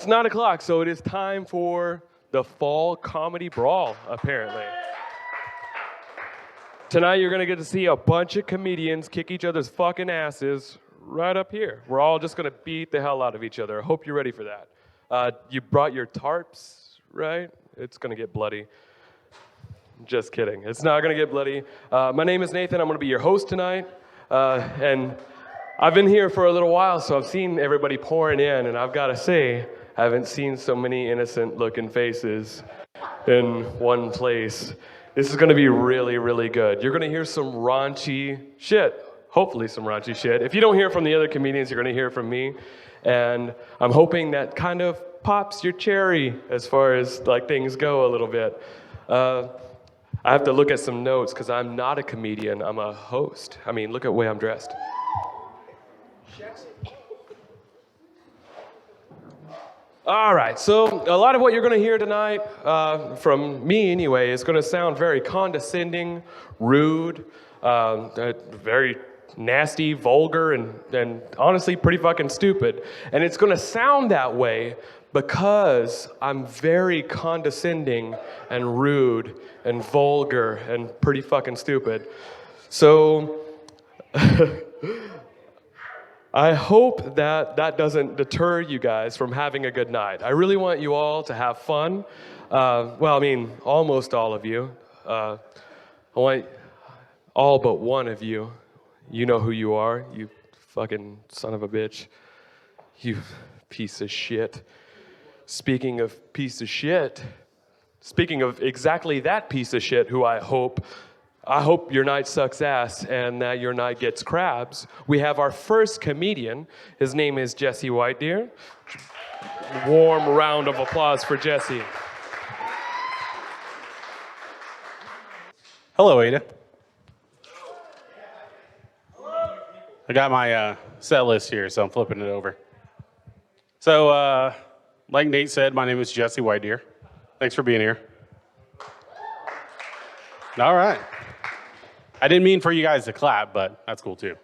It's 9 o'clock, so it is time for the Fall Comedy Brawl, apparently. Tonight, you're going to get to see a bunch of comedians kick each other's fucking asses right up here. We're all just going to beat the hell out of each other. I hope you're ready for that. You brought your tarps, right? It's going to get bloody. Just kidding. It's not going to get bloody. My name is Nathan. I'm going to be your host tonight. And I've been here for a little while, so I've seen everybody pouring in, and I've got to say, I haven't seen so many innocent-looking faces in one place. This is going to be really, really good. You're going to hear some raunchy shit. Hopefully some raunchy shit. If you don't hear from the other comedians, you're going to hear from me. And I'm hoping that kind of pops your cherry as far as like things go a little bit. I have to look at some notes because I'm not a comedian. I'm a host. I mean, look at the way I'm dressed. All right, so a lot of what you're going to hear tonight, from me anyway, is going to sound very condescending, rude, very nasty, vulgar, and honestly pretty fucking stupid. And it's going to sound that way because I'm very condescending and rude and vulgar and pretty fucking stupid. So I hope that that doesn't deter you guys from having a good night. I really want you all to have fun. Well, I mean, almost all of you. I want all but one of you. You know who you are, you fucking son of a bitch. You piece of shit. Speaking of piece of shit, speaking of exactly that piece of shit who I hope your night sucks ass and that your night gets crabs. We have our first comedian. His name is Jesse Whitedeer. Warm round of applause for Jesse. Hello, Ada. I got my set list here, so I'm flipping it over. So, like Nate said, my name is Jesse Whitedeer. Thanks for being here. All right. I didn't mean for you guys to clap, but that's cool too.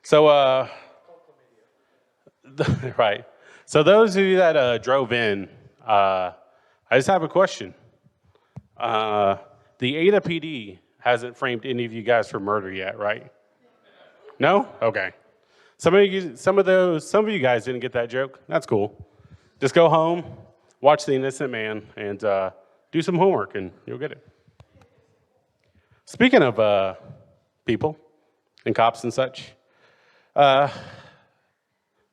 So, right. So those of you that drove in, I just have a question. The Ada PD hasn't framed any of you guys for murder yet, right? No? Okay. Some of you guys didn't get that joke. That's cool. Just go home, watch The Innocent Man, and do some homework, and you'll get it. Speaking of people and cops and such,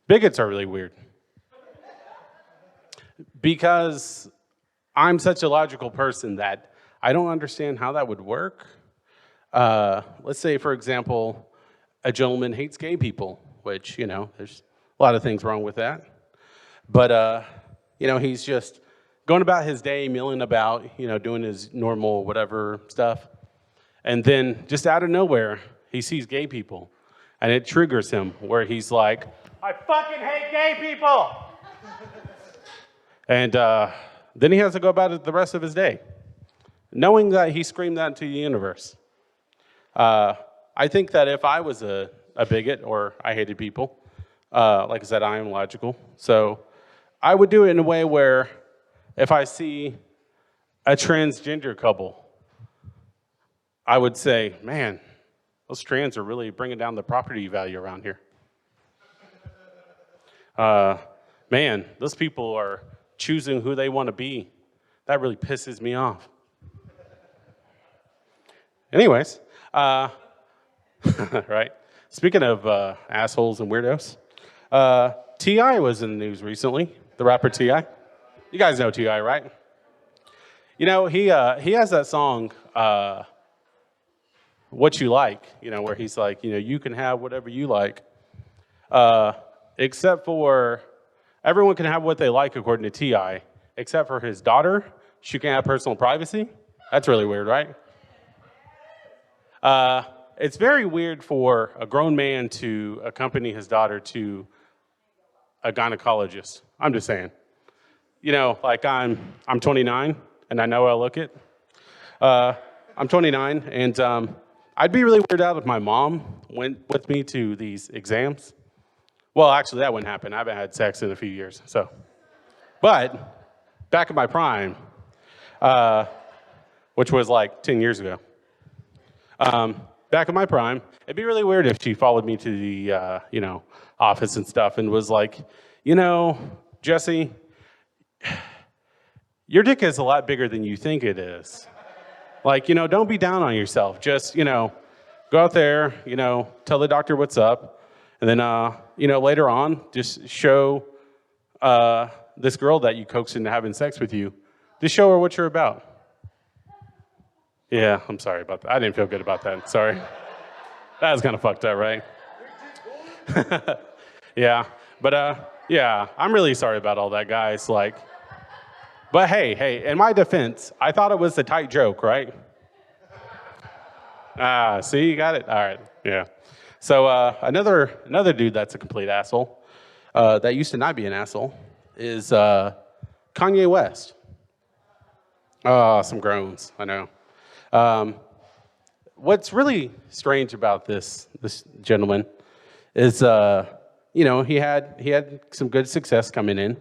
bigots are really weird. Because I'm such a logical person that I don't understand how that would work. Let's say, for example, a gentleman hates gay people, which, you know, there's a lot of things wrong with that. But, you know, he's just going about his day, milling about, you know, doing his normal whatever stuff. And then just out of nowhere, he sees gay people. And it triggers him where he's like, I fucking hate gay people! And then he has to go about it the rest of his day, knowing that he screamed that into the universe. I think that if I was a bigot or I hated people, like I said, I am logical. So I would do it in a way where if I see a transgender couple, I would say, man, those trans are really bringing down the property value around here. Man, those people are choosing who they want to be. That really pisses me off. Anyways, right? Speaking of assholes and weirdos, T.I. was in the news recently, the rapper T.I. You guys know T.I., right? You know, he has that song, What You Like, you know, where he's like, you know, you can have whatever you like, except for everyone can have what they like according to T.I., except for his daughter. She can't have personal privacy. That's really weird, right? It's very weird for a grown man to accompany his daughter to a gynecologist. I'm just saying. You know, like I'm 29, and I know I look it. I'm 29, and I'd be really weirded out if my mom went with me to these exams. Well, actually, that wouldn't happen. I haven't had sex in a few years, so. But back in my prime, which was like 10 years ago, back in my prime, it'd be really weird if she followed me to the, office and stuff and was like, Jesse, your dick is a lot bigger than you think it is. Like, don't be down on yourself. Just, go out there, tell the doctor what's up. And then, later on, just show this girl that you coaxed into having sex with you, just show her what you're about. Yeah, I'm sorry about that. I didn't feel good about that. Sorry. That was kind of fucked up, right? Yeah. But, yeah, I'm really sorry about all that, guys. Like, but hey, in my defense, I thought it was a tight joke, right? See, you got it? All right, yeah. So another dude that's a complete asshole, that used to not be an asshole, is Kanye West. Oh, some groans, I know. What's really strange about this gentleman is, he had some good success coming in,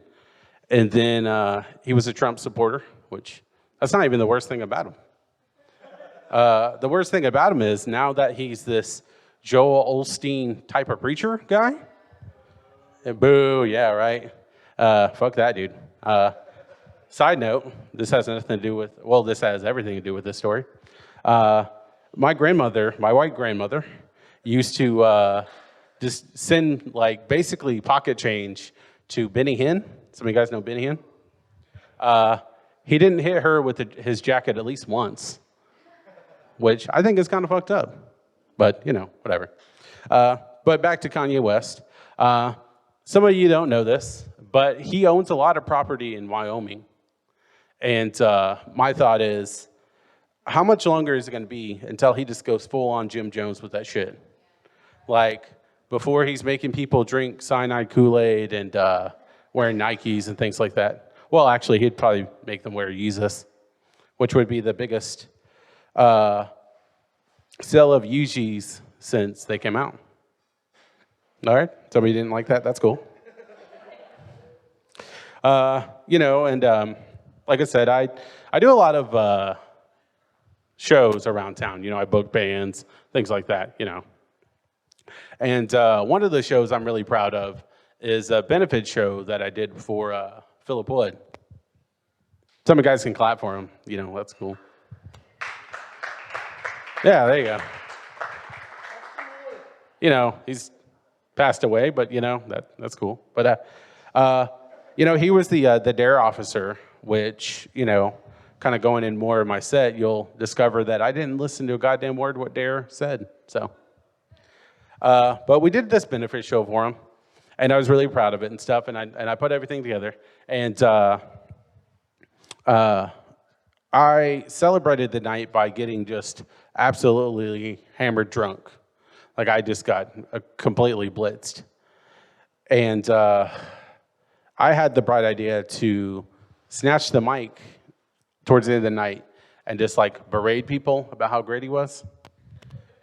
and then he was a Trump supporter, which that's not even the worst thing about him. The worst thing about him is now that he's this Joel Osteen type of preacher guy, and boo, yeah, right. Fuck that dude. Side note, this has nothing to do with, well, this has everything to do with this story. My white grandmother, used to just send, like, basically pocket change to Benny Hinn. Some of you guys know Benny Hinn? He didn't hit her with his jacket at least once, which I think is kind of fucked up. But, whatever. But back to Kanye West. Some of you don't know this, but he owns a lot of property in Wyoming. And my thought is, how much longer is it going to be until he just goes full on Jim Jones with that shit? Like, before he's making people drink cyanide Kool-Aid and wearing Nikes and things like that. Well, actually, he'd probably make them wear Yeezus, which would be the biggest sale of Yeezys since they came out. All right? Somebody didn't like that? That's cool. And like I said, I do a lot of shows around town. I book bands, things like that, And one of the shows I'm really proud of is a benefit show that I did for Philip Wood. Some of you guys can clap for him. That's cool. Yeah, there you go. He's passed away, but, that's cool. But, he was the DARE officer, which, kind of going in more of my set, you'll discover that I didn't listen to a goddamn word what DARE said. So, but we did this benefit show for him, and I was really proud of it and stuff, and I put everything together. And I celebrated the night by getting just absolutely hammered drunk. Like, I just got completely blitzed. And I had the bright idea to snatch the mic towards the end of the night and just, like, berate people about how great he was.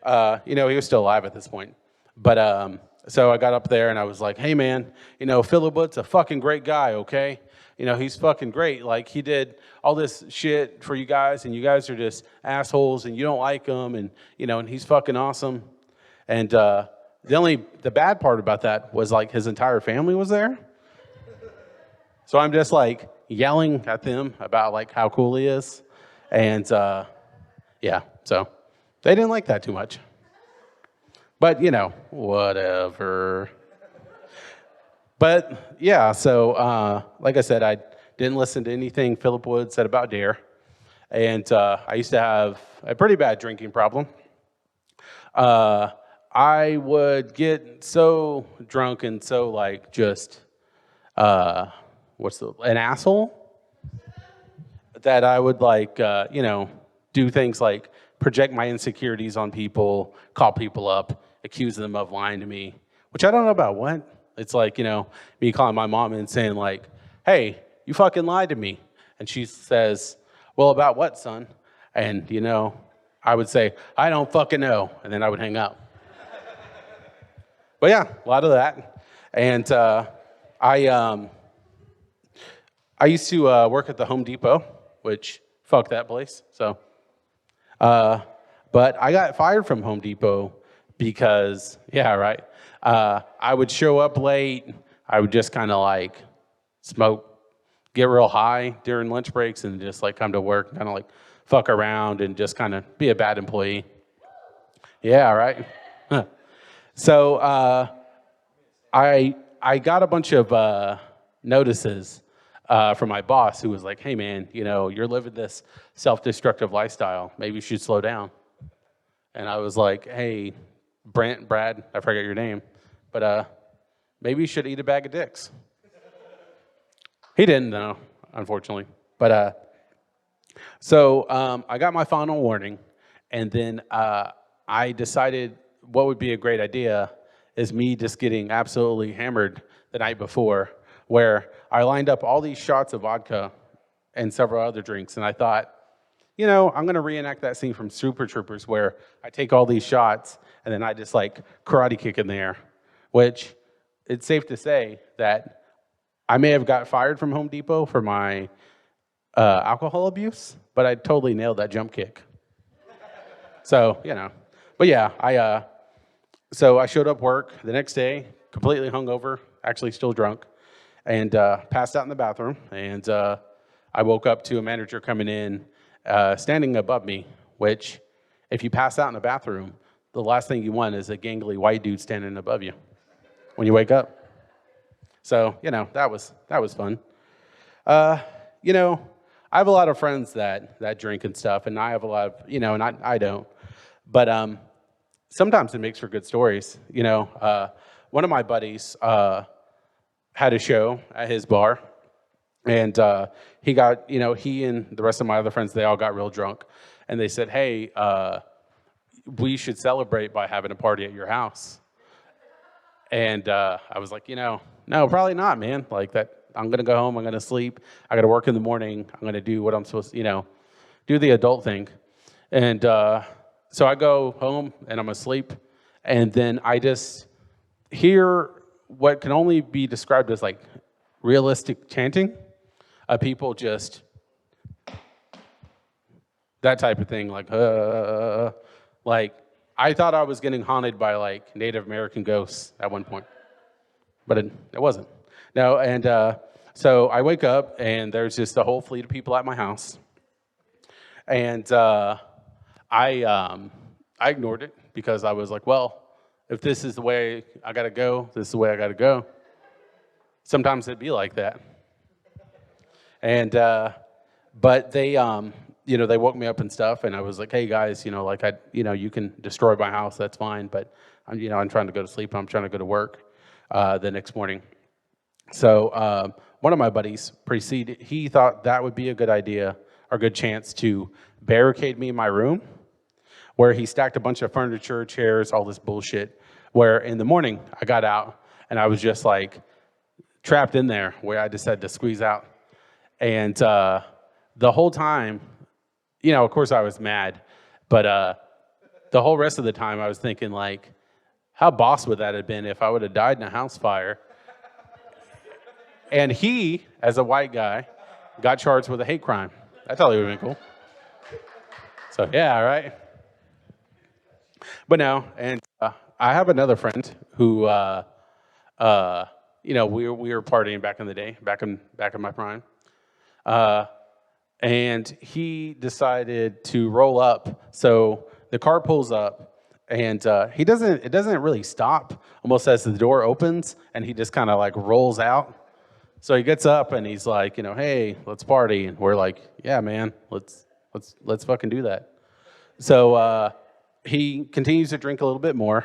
He was still alive at this point. But so I got up there and I was like, hey, man, Philip Wood's a fucking great guy, okay? He's fucking great. Like, he did all this shit for you guys, and you guys are just assholes, and you don't like him, and, and he's fucking awesome. And the bad part about that was, like, his entire family was there. So I'm just, like, yelling at them about, like, how cool he is. And, yeah, so they didn't like that too much. But, whatever. But, yeah, so, like I said, I didn't listen to anything Philip Wood said about DARE. And I used to have a pretty bad drinking problem. I would get so drunk and so, like, just, an asshole, that I would, like, do things like project my insecurities on people, call people up, accuse them of lying to me, which I don't know about what. It's like, me calling my mom and saying, like, hey, you fucking lied to me. And she says, well, about what, son? And, I would say, I don't fucking know. And then I would hang up. But yeah, a lot of that. And I used to work at the Home Depot, which fuck that place. So, but I got fired from Home Depot because, yeah, right. I would show up late. I would just kind of like smoke, get real high during lunch breaks, and just like come to work, kind of like fuck around and just kind of be a bad employee. Yeah, right. So I got a bunch of notices from my boss who was like, "Hey man, you're living this self-destructive lifestyle. Maybe you should slow down." And I was like, "Hey, Brad, I forgot your name, but maybe you should eat a bag of dicks." He didn't know, unfortunately. But so I got my final warning, and then I decided what would be a great idea is me just getting absolutely hammered the night before, where I lined up all these shots of vodka and several other drinks, and I thought, I'm going to reenact that scene from Super Troopers where I take all these shots and then I just like karate kick in the air, which it's safe to say that I may have got fired from Home Depot for my alcohol abuse, but I totally nailed that jump kick. So, but yeah, so I showed up work the next day, completely hungover, actually still drunk, and passed out in the bathroom. And I woke up to a manager coming in, standing above me, which if you pass out in the bathroom, the last thing you want is a gangly white dude standing above you when you wake up. So, that was fun. I have a lot of friends that drink and stuff, and I have a lot of, and I don't. But sometimes it makes for good stories. One of my buddies had a show at his bar, and he got, he and the rest of my other friends, they all got real drunk, and they said, "Hey, we should celebrate by having a party at your house." And I was like, no, probably not, man. Like that, I'm gonna go home. I'm gonna sleep. I gotta work in the morning. I'm gonna do what I'm supposed to, do the adult thing. And so I go home and I'm asleep, and then I just hear what can only be described as like realistic chanting of people just that type of thing, like I thought I was getting haunted by like Native American ghosts at one point, but it wasn't. No, and so I wake up and there's just a whole fleet of people at my house, and I ignored it because I was like, well, if this is the way I gotta go, this is the way I gotta go. Sometimes it'd be like that, and but they they woke me up and stuff, and I was like, hey guys, you can destroy my house, that's fine, but I'm trying to go to sleep, I'm trying to go to work the next morning. So one of my buddies, he thought that would be a good idea or good chance to barricade me in my room, where he stacked a bunch of furniture, chairs, all this bullshit, where in the morning I got out and I was just like trapped in there where I just had to squeeze out. And the whole time, of course I was mad, but the whole rest of the time I was thinking like, how boss would that have been if I would have died in a house fire? And he, as a white guy, got charged with a hate crime. That totally would have been cool. So yeah, right? But no, and I have another friend who, we were partying back in the day, back in my prime. And he decided to roll up. So the car pulls up, and it doesn't really stop, almost as the door opens, and he just kind of like rolls out. So he gets up and he's like, hey, let's party. And we're like, yeah, man, let's fucking do that. So he continues to drink a little bit more.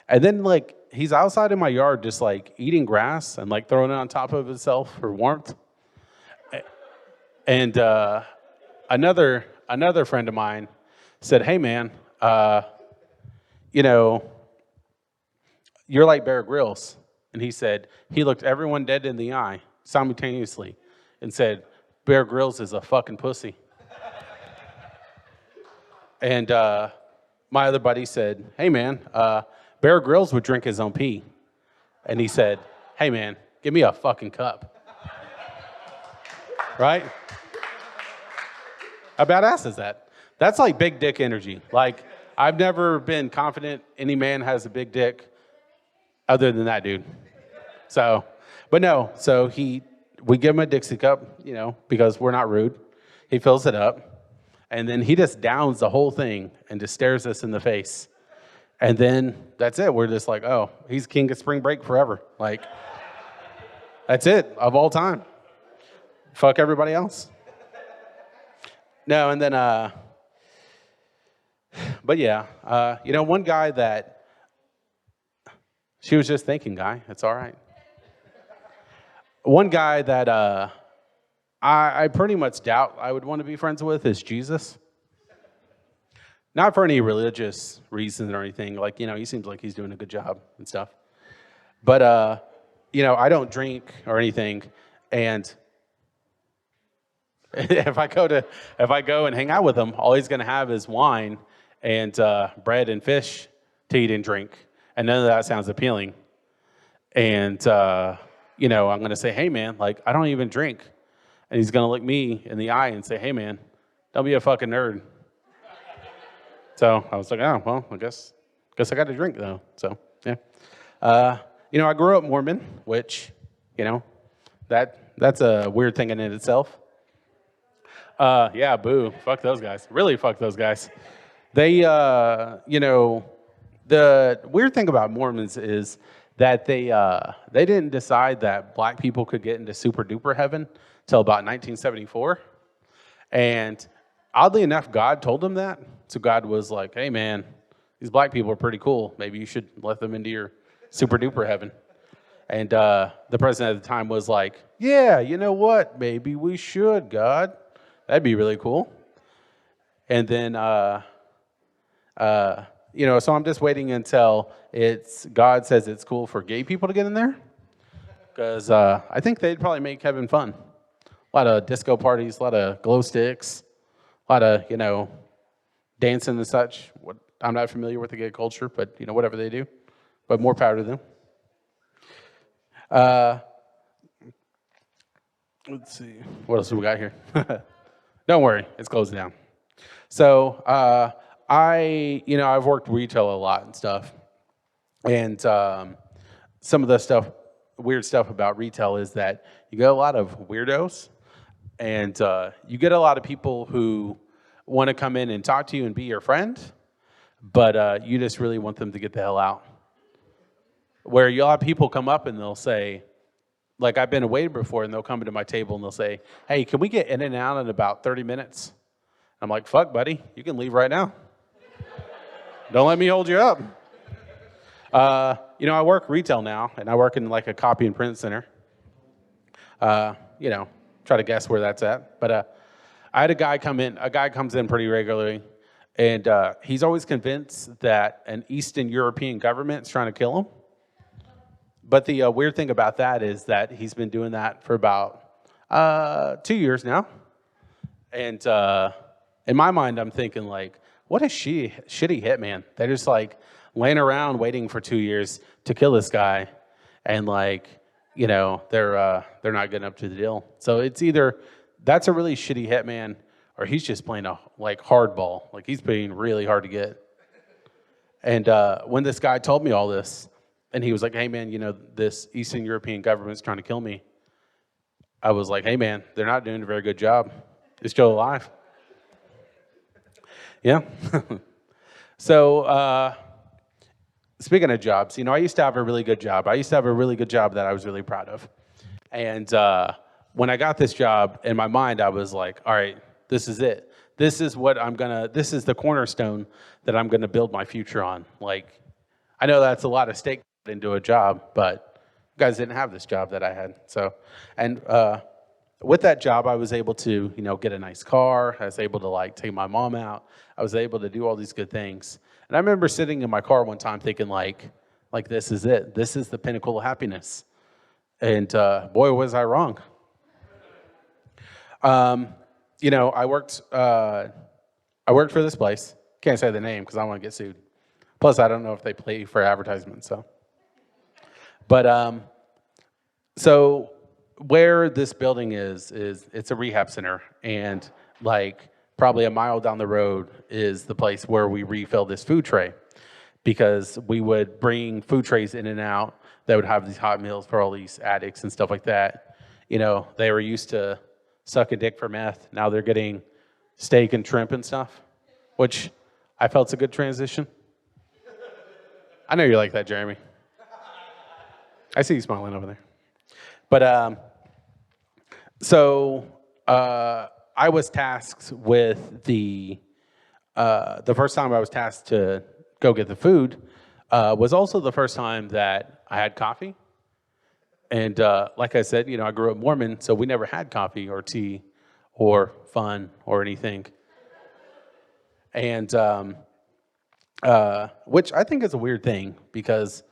And then like he's outside in my yard just like eating grass and like throwing it on top of himself for warmth. And another friend of mine said, hey, man, you're like Bear Grylls. And he said, he looked everyone dead in the eye simultaneously and said, Bear Grylls is a fucking pussy. And my other buddy said, hey, man, Bear Grylls would drink his own pee. And he said, hey, man, give me a fucking cup. right? How badass is that? That's like big dick energy. Like, I've never been confident any man has a big dick other than that dude. So, but no, so we give him a Dixie cup, because we're not rude. He fills it up, and then he just downs the whole thing and just stares us in the face. And then that's it. We're just like, oh, he's king of spring break forever. Like, that's it, of all time. Fuck everybody else. No, and then, but yeah, one guy that, she was just thinking, guy, it's all right. One guy that I pretty much doubt I would want to be friends with is Jesus. Not for any religious reason or anything. Like, he seems like he's doing a good job and stuff. But, I don't drink or anything. And if I go and hang out with him, all he's going to have is wine and bread and fish to eat and drink. And none of that sounds appealing. And, I'm going to say, hey, man, like, I don't even drink. And he's going to look me in the eye and say, hey, man, don't be a fucking nerd. So I was like, oh, well, I guess I got to drink, though. So, yeah. I grew up Mormon, which, that's a weird thing in itself. Yeah, boo. Fuck those guys. Really fuck those guys. They, the weird thing about Mormons is that they didn't decide that black people could get into super duper heaven till about 1974. And oddly enough, God told them that. So God was like, hey, man, these black people are pretty cool. Maybe you should let them into your super duper heaven. And the president at the time was like, yeah, you know what? Maybe we should, God. That'd be really cool. And then, so I'm just waiting until God says it's cool for gay people to get in there. Because I think they'd probably make heaven fun. A lot of disco parties, a lot of glow sticks, a lot of, dancing and such. I'm not familiar with the gay culture, but, whatever they do. But more power to them. Let's see. What else do we got here? Don't worry. It's closing down. So I've worked retail a lot and stuff. And some of the weird stuff about retail is that you get a lot of weirdos. And you get a lot of people who want to come in and talk to you and be your friend, but you just really want them to get the hell out. Where you'll have people come up and they'll say, like I've been a waiter before, and they'll come into my table and they'll say, hey, can we get in and out in about 30 minutes? I'm like, fuck, buddy, you can leave right now. Don't let me hold you up. I work retail now, and I work in like a copy and print center. Try to guess where that's at. But I had a guy comes in pretty regularly, and he's always convinced that an Eastern European government is trying to kill him. But the weird thing about that is that he's been doing that for about 2 years now. And in my mind, I'm thinking, like, what a shitty hitman. They're just, like, laying around waiting for 2 years to kill this guy. And, like, they're not getting up to the deal. So it's either that's a really shitty hitman, or he's just playing a hardball. Like, he's being really hard to get. And when this guy told me all this, and he was like, hey, man, this Eastern European government's trying to kill me. I was like, hey, man, they're not doing a very good job. You're still alive. Yeah. So speaking of jobs, I used to have a really good job. I used to have a really good job that I was really proud of. And when I got this job, in my mind, I was like, all right, this is it. This is this is the cornerstone that I'm going to build my future on. Like, I know that's a lot of stake into a job, but you guys didn't have this job that I had. So, and with that job, I was able to, get a nice car. I was able to take my mom out. I was able to do all these good things. And I remember sitting in my car one time thinking like this is it. This is the pinnacle of happiness. And boy, was I wrong. I worked for this place. Can't say the name because I want to get sued. Plus, I don't know if they pay for advertisements. So, but so where this building is it's a rehab center, and like probably a mile down the road is the place where we refill this food tray, because we would bring food trays in and out that would have these hot meals for all these addicts and stuff like that. You know, they were used to sucking dick for meth. Now they're getting steak and shrimp and stuff, which I felt's a good transition. I know you like that, Jeremy. I see you smiling over there. But so I was tasked with the first time I was tasked to go get the food was also the first time that I had coffee. And like I said, you know, I grew up Mormon, so we never had coffee or tea or fun or anything. And which I think is a weird thing, because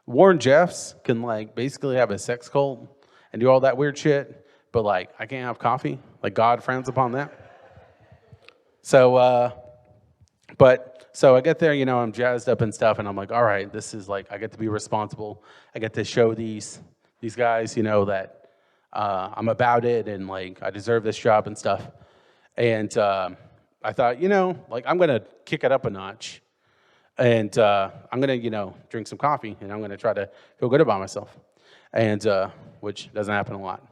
Warren Jeffs can like basically have a sex cult and do all that weird shit, but like I can't have coffee. Like God frowns upon that. So, so I get there, you know, I'm jazzed up and stuff, and I'm like, all right, this is like I get to be responsible. I get to show these guys, you know, that I'm about it and like I deserve this job and stuff. And I thought, you know, like I'm gonna kick it up a notch. And I'm going to, you know, drink some coffee, and I'm going to try to feel good about myself, and which doesn't happen a lot.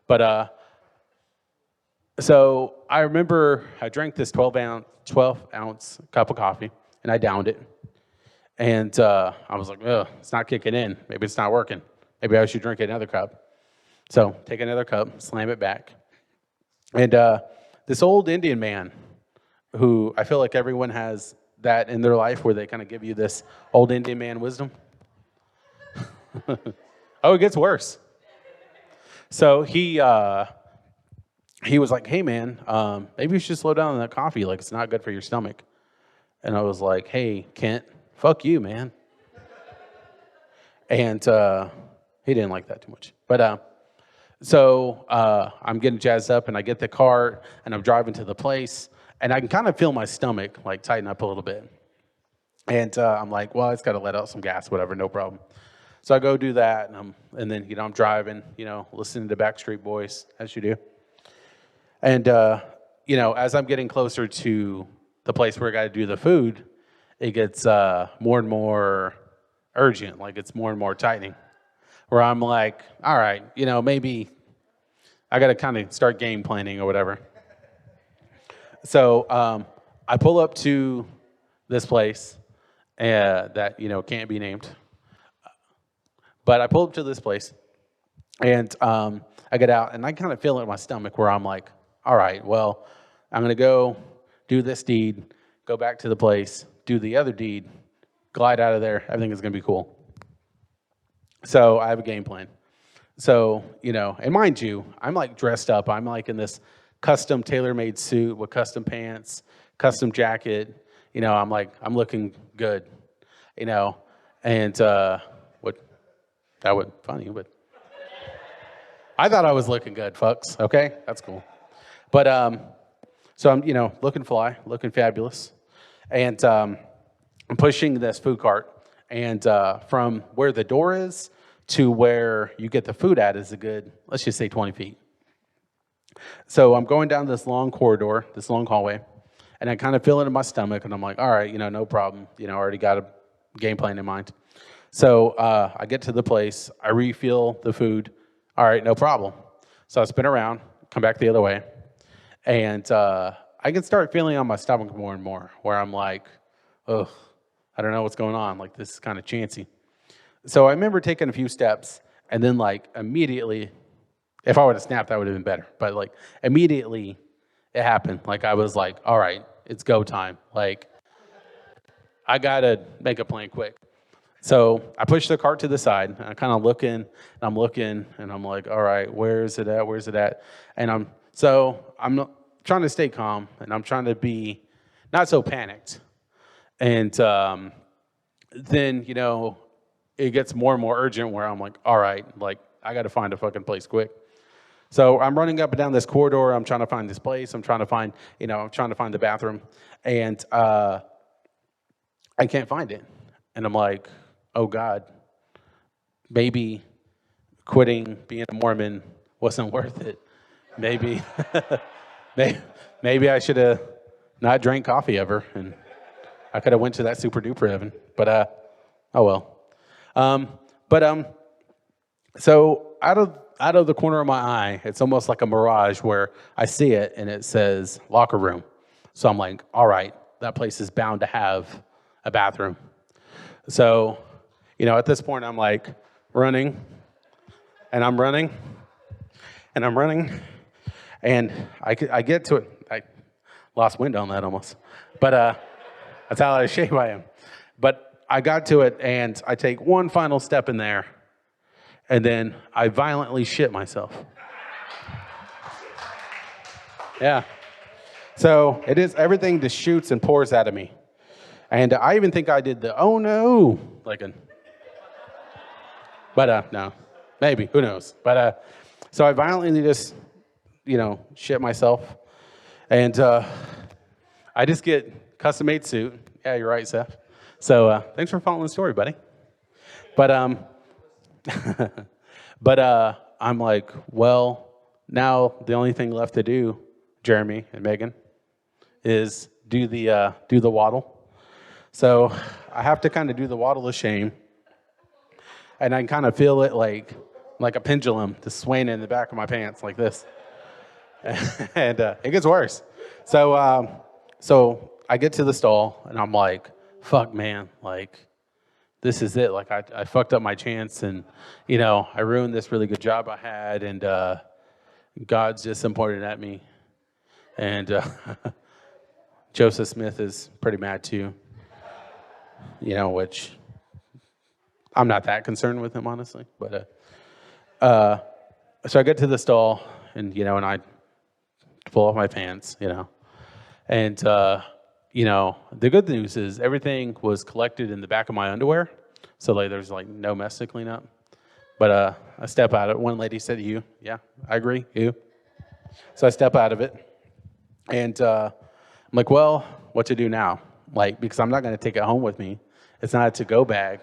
But so I remember I drank this 12-ounce cup of coffee, and I downed it. And I was like, ugh, it's not kicking in. Maybe it's not working. Maybe I should drink another cup. So take another cup, slam it back. And this old Indian man, who I feel like everyone has that in their life where they kind of give you this old Indian man wisdom. Oh, it gets worse. So he was like, hey, man, maybe you should slow down on that coffee. Like, it's not good for your stomach. And I was like, hey, Kent, fuck you, man. And he didn't like that too much. But so I'm getting jazzed up, and I get the car, and I'm driving to the place. And I can kind of feel my stomach like tighten up a little bit. And I'm like, well, it's got to let out some gas, whatever, no problem. So I go do that, and then, you know, I'm driving, you know, listening to Backstreet Boys, as you do. And, you know, as I'm getting closer to the place where I got to do the food, it gets more and more urgent, like it's more and more tightening. Where I'm like, all right, you know, maybe I got to kind of start game planning or whatever. So I pull up to this place that, you know, can't be named. But I pull up to this place, and I get out, and I kind of feel it in my stomach where I'm like, all right, well, I'm going to go do this deed, go back to the place, do the other deed, glide out of there. Everything is going to be cool. So I have a game plan. So, you know, and mind you, I'm like dressed up. I'm like in this custom tailor-made suit with custom pants, custom jacket. You know, I'm looking good, you know. And what, that was funny, but I thought I was looking good, fucks. Okay, that's cool. But so I'm, you know, looking fly, looking fabulous. And I'm pushing this food cart. And from where the door is to where you get the food at is a good, let's just say 20 feet. So I'm going down this long corridor, this long hallway, and I kind of feel it in my stomach, and I'm like, all right, you know, no problem. You know, I already got a game plan in mind. So I get to the place, I refill the food. All right, no problem. So I spin around, come back the other way, and I can start feeling on my stomach more and more, where I'm like, ugh, I don't know what's going on. Like, this is kind of chancy. So I remember taking a few steps, and then, like, immediately, if I would have snapped, that would have been better. But, like, immediately it happened. Like, I was like, all right, it's go time. Like, I got to make a plan quick. So I push the cart to the side, and I'm kind of looking, and I'm looking, and I'm like, all right, where is it at? Where's it at? And I'm trying to stay calm, and I'm trying to be not so panicked. And then, you know, it gets more and more urgent where I'm like, all right, like, I got to find a fucking place quick. So I'm running up and down this corridor. I'm trying to find this place. I'm trying to find the bathroom. And I can't find it. And I'm like, oh, God, maybe quitting being a Mormon wasn't worth it. Maybe, maybe I should have not drank coffee ever, and I could have went to that super duper heaven. But oh well. But so out of the corner of my eye, it's almost like a mirage where I see it and it says locker room. So I'm like, all right, that place is bound to have a bathroom. So, at this point, I'm like running, and I'm running, and I'm running, and I get to it. I lost wind on that almost, but that's how out of shape I am. But I got to it, and I take one final step in there, and then I violently shit myself. Yeah. So it is, everything just shoots and pours out of me. And I even think I did the, oh no, but no, maybe, who knows. But so I violently just, shit myself. And I just get custom-made suit. Yeah, you're right, Seth. So thanks for following the story, buddy. But I'm like, well, now the only thing left to do, Jeremy and Megan, is do the waddle. So I have to kind of do the waddle of shame, and I can kind of feel it like a pendulum just swaying in the back of my pants like this, and it gets worse. So I get to the stall, and I'm like, fuck, man, like this is it. Like I fucked up my chance, and I ruined this really good job I had, and God's just pointed at me, and Joseph Smith is pretty mad too. Which I'm not that concerned with him, honestly. But so I get to the stall, and and I pull off my pants, and the good news is everything was collected in the back of my underwear, so there's no mess to clean up. But I step out of it. One lady said, "You, yeah, I agree, you." So I step out of it, and I'm like, "Well, what to do now?" Because I'm not going to take it home with me. It's not a to-go bag.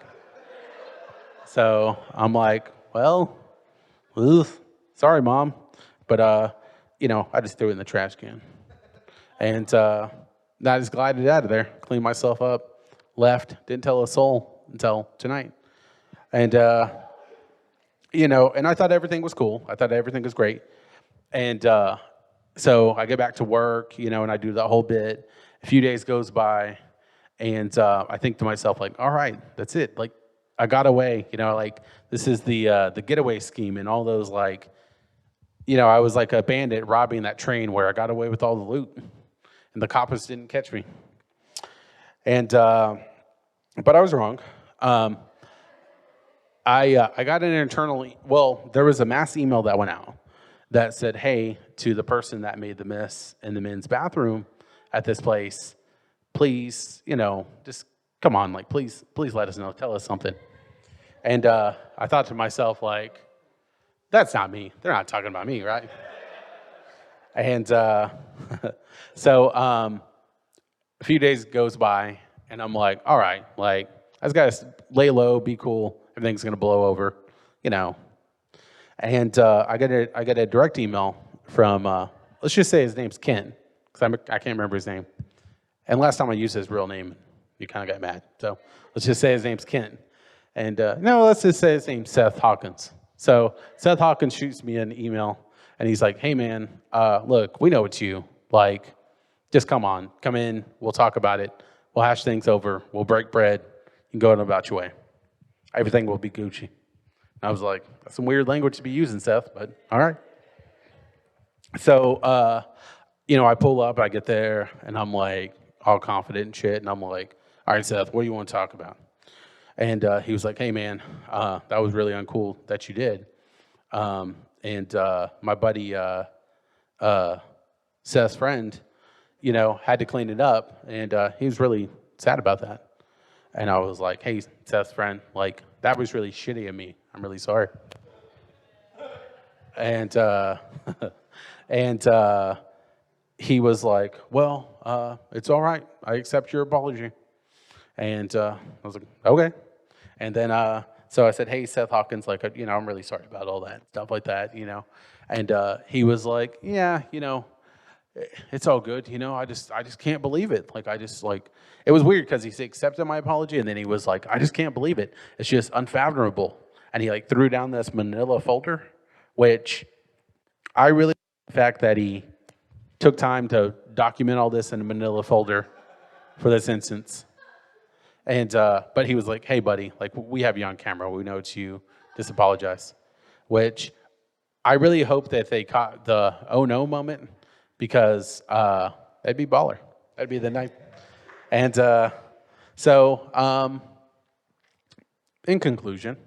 So I'm like, well, sorry, Mom. But, I just threw it in the trash can. And I just glided out of there, cleaned myself up, left, didn't tell a soul until tonight. And, and I thought everything was cool. I thought everything was great. And so I get back to work, and I do the whole bit. A few days goes by, and I think to myself, all right, that's it. I got away, this is the getaway scheme, and all those, I was like a bandit robbing that train where I got away with all the loot, and the coppers didn't catch me. And but I was wrong. I got an there was a mass email that went out that said, hey, to the person that made the mess in the men's bathroom at this place, please, just come on, please let us know, tell us something. And I thought to myself, that's not me. They're not talking about me, right? And so a few days goes by, and I'm like, all right, I just got to lay low, be cool. Everything's going to blow over, And I get a direct email from, let's just say his name's Ken, because I can't remember his name. And last time I used his real name, you kind of got mad. So let's just say his name's Ken. And no, let's just say his name's Seth Hawkins. So Seth Hawkins shoots me an email, and he's like, hey, man, look, we know it's you. Just come in, we'll talk about it. We'll hash things over. We'll break bread. You can go on about your way. Everything will be Gucci. And I was like, that's some weird language to be using, Seth, but all right. So, I pull up, I get there, and I'm all confident and shit. And I'm like, all right, Seth, what do you want to talk about? And he was like, hey, man, that was really uncool that you did. And my buddy, Seth's friend, had to clean it up. And he was really sad about that. And I was like, hey, Seth's friend, that was really shitty of me. I'm really sorry. And he was like, well, it's all right. I accept your apology. And I was like, okay. And then, so I said, hey, Seth Hawkins, I'm really sorry about all that, stuff like that, And he was like, yeah, it's all good. I just can't believe it. Like, it was weird because he accepted my apology, and then he was like, I just can't believe it. It's just unfathomable. And he like threw down this manila folder, which I really like the fact that he took time to document all this in a manila folder for this instance. And but he was like, hey buddy, like, we have you on camera, we know it's you, just apologize. Which I really hope that they caught the oh no moment, because that'd be baller. That'd be the night. And so in conclusion,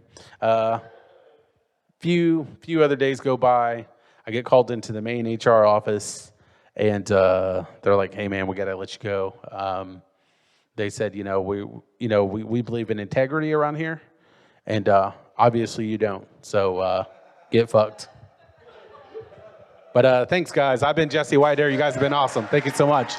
few other days go by. I get called into the main HR office, and they're like, hey man, we gotta let you go. They said, we believe in integrity around here, and obviously you don't. So get fucked. But thanks, guys. I've been Jesse Whitedeer. You guys have been awesome. Thank you so much.